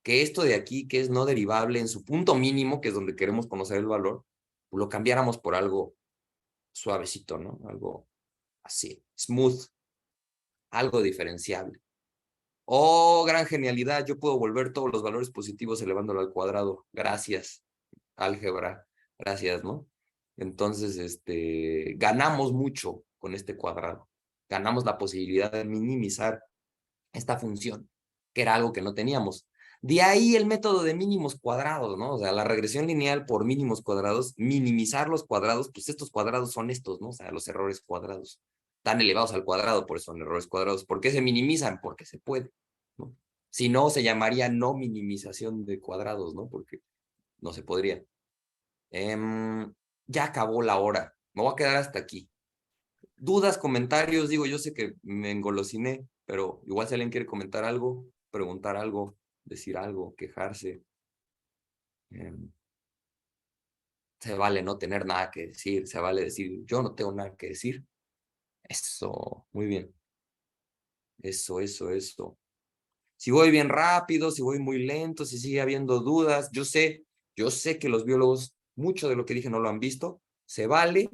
que esto de aquí, que es no derivable en su punto mínimo, que es donde queremos conocer el valor, lo cambiáramos por algo suavecito, ¿no? Algo así, smooth, algo diferenciable. Oh, gran genialidad, yo puedo volver todos los valores positivos elevándolo al cuadrado. Gracias, álgebra. Gracias, ¿no? Entonces, ganamos mucho con este cuadrado. Ganamos la posibilidad de minimizar esta función, que era algo que no teníamos. De ahí el método de mínimos cuadrados, ¿no? O sea, la regresión lineal por mínimos cuadrados, minimizar los cuadrados, pues estos cuadrados son estos, ¿no? O sea, los errores cuadrados. Están elevados al cuadrado, por eso son errores cuadrados. ¿Por qué se minimizan? Porque se puede, ¿no? Si no, se llamaría no minimización de cuadrados, ¿no? Porque no se podría. Ya acabó la hora. Me voy a quedar hasta aquí. Dudas, comentarios, digo, yo sé que me engolosiné, pero igual si alguien quiere comentar algo, preguntar algo, decir algo, quejarse. Se vale no tener nada que decir, se vale decir, yo no tengo nada que decir. Eso, muy bien. Eso. Si voy bien rápido, si voy muy lento, si sigue habiendo dudas, yo sé que los biólogos, mucho de lo que dije no lo han visto, se vale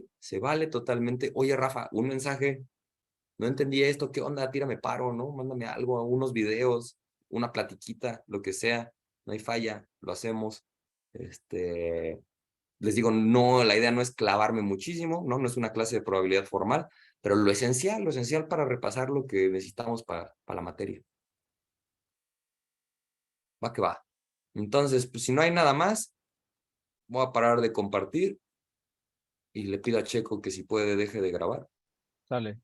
totalmente. Oye, Rafa, un mensaje, no entendí esto, ¿qué onda? Tírame paro, ¿no? Mándame algo, unos videos, una platiquita, lo que sea, no hay falla, lo hacemos. Les digo, no, la idea no es clavarme muchísimo, ¿no? No es una clase de probabilidad formal, pero lo esencial para repasar lo que necesitamos para la materia. Va que va. Entonces, pues si no hay nada más, voy a parar de compartir y le pido a Checo que si puede deje de grabar. Sale.